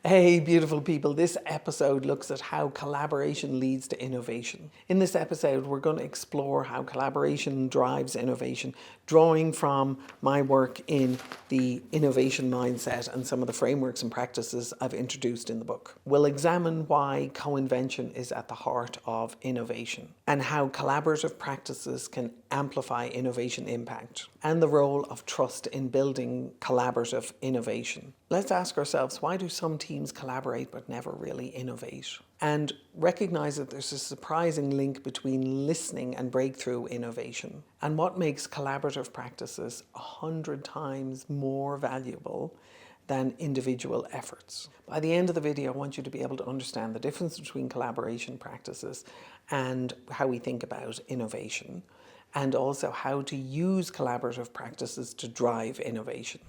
Hey, beautiful people. This episode looks at how collaboration leads to innovation. In this episode, we're going to explore how collaboration drives innovation, drawing from my work in the innovation mindset and some of the frameworks and practices I've introduced in the book. We'll examine why co-invention is at the heart of innovation and how collaborative practices can amplify innovation impact and the role of trust in building collaborative innovation. Let's ask ourselves, why do some teams collaborate but never really innovate? And recognize that there's a surprising link between listening and breakthrough innovation, and what makes collaborative practices 100 times more valuable than individual efforts. By the end of the video, I want you to be able to understand the difference between collaboration practices and how we think about innovation, and also how to use collaborative practices to drive innovation.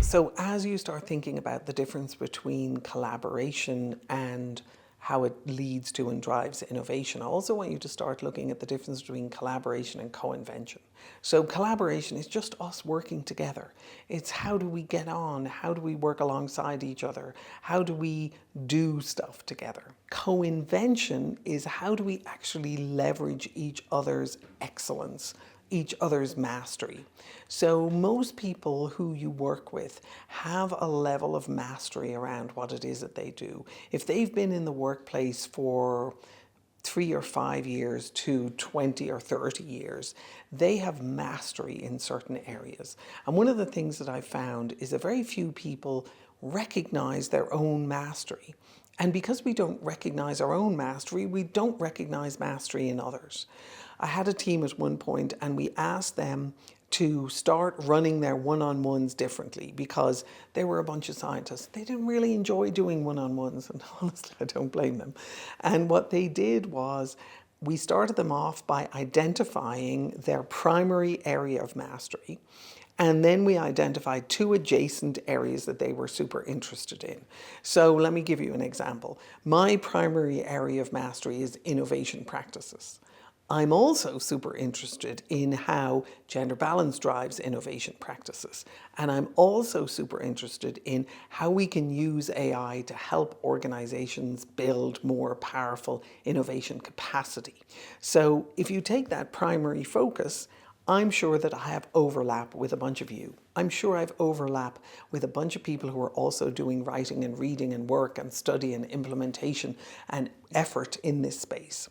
So as you start thinking about the difference between collaboration and how it leads to and drives innovation, I also want you to start looking at the difference between collaboration and co-invention. So collaboration is just us working together. It's how do we get on? How do we work alongside each other? How do we do stuff together? Co-invention is how do we actually leverage each other's excellence, each other's mastery. So most people who you work with have a level of mastery around what it is that they do. If they've been in the workplace for 3 or 5 years to 20 or 30 years, they have mastery in certain areas. And one of the things that I've found is that very few people recognize their own mastery. And because we don't recognize our own mastery, we don't recognize mastery in others. I had a team at one point and we asked them to start running their one-on-ones differently because they were a bunch of scientists. They didn't really enjoy doing one-on-ones, and honestly, I don't blame them. And what they did was we started them off by identifying their primary area of mastery. And then we identified 2 adjacent areas that they were super interested in. So let me give you an example. My primary area of mastery is innovation practices. I'm also super interested in how gender balance drives innovation practices. And I'm also super interested in how we can use AI to help organizations build more powerful innovation capacity. So if you take that primary focus, I'm sure that I have overlap with a bunch of you. I'm sure I've overlap with a bunch of people who are also doing writing and reading and work and study and implementation and effort in this space.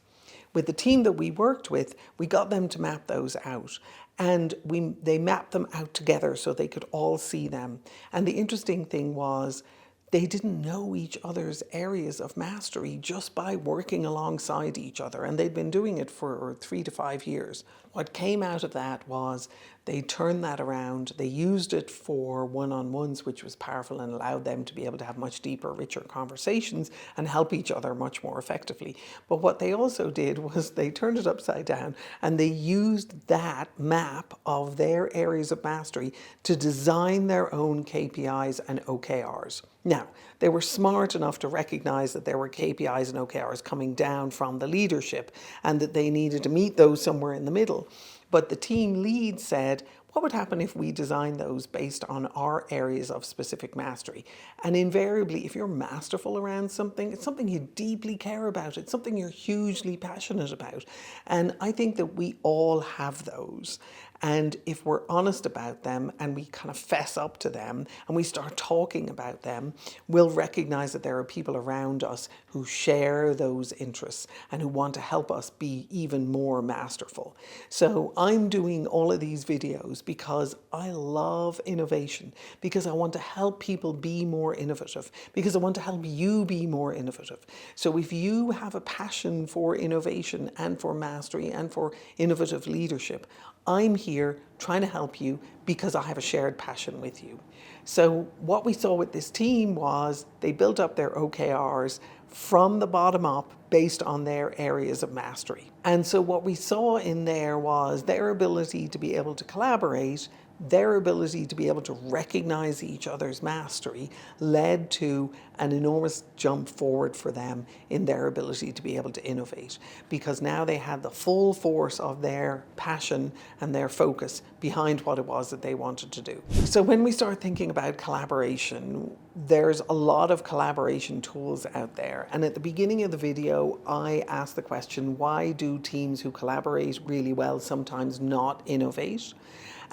With the team that we worked with, we got them to map those out, and they mapped them out together so they could all see them. And the interesting thing was they didn't know each other's areas of mastery just by working alongside each other, and they'd been doing it for 3 to 5 years. What came out of that was they turned that around, they used it for one-on-ones, which was powerful and allowed them to be able to have much deeper, richer conversations and help each other much more effectively. But what they also did was they turned it upside down and they used that map of their areas of mastery to design their own KPIs and OKRs. Now, they were smart enough to recognize that there were KPIs and OKRs coming down from the leadership and that they needed to meet those somewhere in the middle. But the team lead said, what would happen if we design those based on our areas of specific mastery? And invariably, if you're masterful around something, it's something you deeply care about. It's something you're hugely passionate about. And I think that we all have those. And if we're honest about them and we kind of fess up to them and we start talking about them, we'll recognize that there are people around us who share those interests and who want to help us be even more masterful. So I'm doing all of these videos because I love innovation, because I want to help people be more innovative, because I want to help you be more innovative. So if you have a passion for innovation and for mastery and for innovative leadership, I'm here trying to help you because I have a shared passion with you. So what we saw with this team was they built up their OKRs from the bottom up based on their areas of mastery. And so what we saw in there was their ability to be able to collaborate, their ability to be able to recognize each other's mastery led to an enormous jump forward for them in their ability to be able to innovate, because now they had the full force of their passion and their focus behind what it was that they wanted to do. So when we start thinking about collaboration, there's a lot of collaboration tools out there. And at the beginning of the video, I asked the question, why do teams who collaborate really well sometimes not innovate?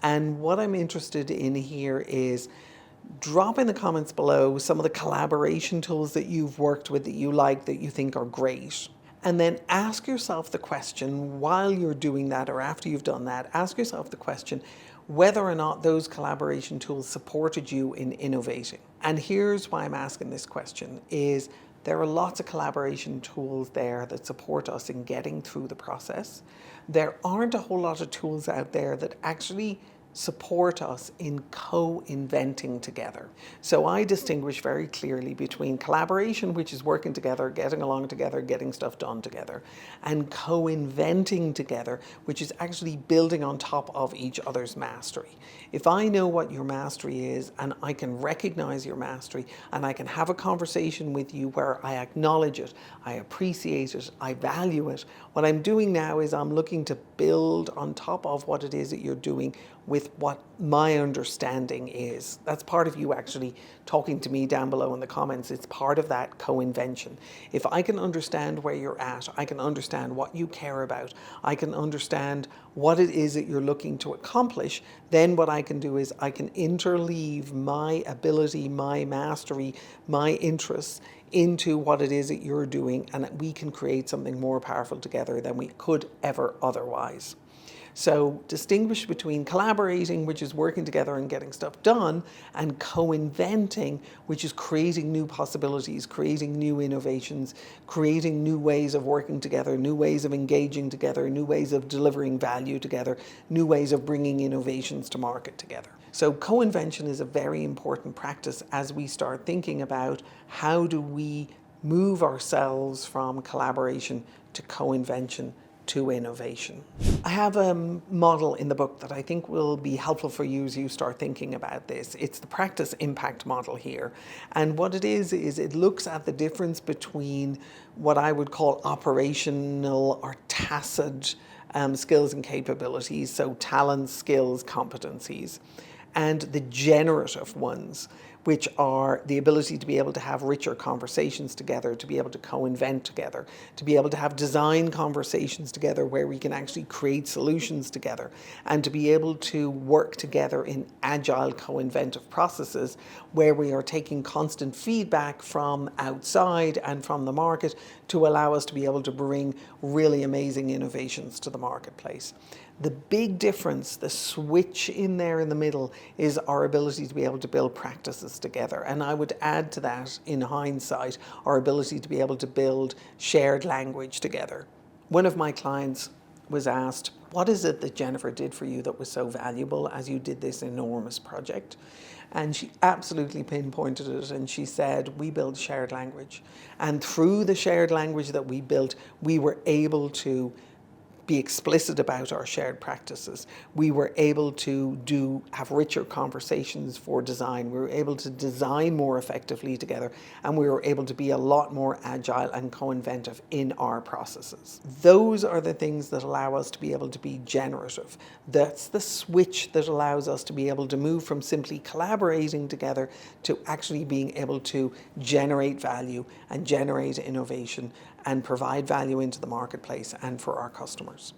And what I'm interested in here is drop in the comments below some of the collaboration tools that you've worked with, that you like, that you think are great. And then ask yourself the question, while you're doing that or after you've done that, ask yourself the question whether or not those collaboration tools supported you in innovating. And here's why I'm asking this question is there are lots of collaboration tools there that support us in getting through the process. There aren't a whole lot of tools out there that actually support us in co-inventing together. So I distinguish very clearly between collaboration, which is working together, getting along together, getting stuff done together, and co-inventing together, which is actually building on top of each other's mastery. If I know what your mastery is and I can recognize your mastery and I can have a conversation with you where I acknowledge it, I appreciate it, I value it, what I'm doing now is I'm looking to build on top of what it is that you're doing with what my understanding is. That's part of you actually talking to me down below in the comments. It's part of that co-invention. If I can understand where you're at, I can understand what you care about, I can understand what it is that you're looking to accomplish, then what I can do is I can interleave my ability, my mastery, my interests into what it is that you're doing, and we can create something more powerful together than we could ever otherwise. So distinguish between collaborating, which is working together and getting stuff done, and co-inventing, which is creating new possibilities, creating new innovations, creating new ways of working together, new ways of engaging together, new ways of delivering value together, new ways of bringing innovations to market together. So co-invention is a very important practice as we start thinking about how do we move ourselves from collaboration to co-invention to innovation. I have a model in the book that I think will be helpful for you as you start thinking about this. It's the practice impact model here. And what it is it looks at the difference between what I would call operational or tacit skills and capabilities, so talents, skills, competencies, and the generative ones, which are the ability to be able to have richer conversations together, to be able to co-invent together, to be able to have design conversations together where we can actually create solutions together, and to be able to work together in agile co-inventive processes where we are taking constant feedback from outside and from the market to allow us to be able to bring really amazing innovations to the marketplace. The big difference, the switch in there in the middle, is our ability to be able to build practices together. And I would add to that, in hindsight, our ability to be able to build shared language together. One of my clients was asked, what is it that Jennifer did for you that was so valuable as you did this enormous project? And she absolutely pinpointed it, and she said, we built shared language. And through the shared language that we built, we were able to be explicit about our shared practices. We were able to have richer conversations for design. We were able to design more effectively together, and we were able to be a lot more agile and co-inventive in our processes. Those are the things that allow us to be able to be generative. That's the switch that allows us to be able to move from simply collaborating together to actually being able to generate value and generate innovation and provide value into the marketplace and for our customers.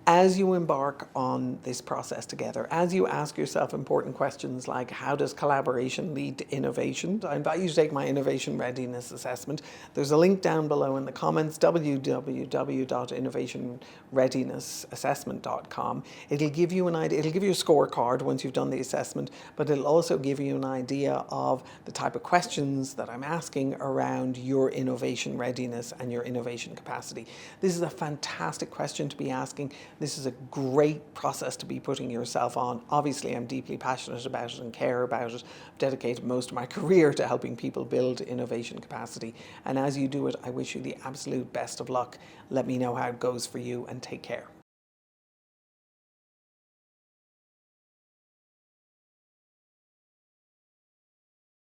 As you embark on this process together, as you ask yourself important questions like, how does collaboration lead to innovation? I invite you to take my innovation readiness assessment. There's a link down below in the comments, www.innovationreadinessassessment.com. It'll give you an idea, it'll give you a scorecard once you've done the assessment, but it'll also give you an idea of the type of questions that I'm asking around your innovation readiness and your innovation capacity. This is a fantastic question to be asking This is a great process to be putting yourself on. Obviously, I'm deeply passionate about it and care about it. I've dedicated most of my career to helping people build innovation capacity. And as you do it, I wish you the absolute best of luck. Let me know how it goes for you, and take care.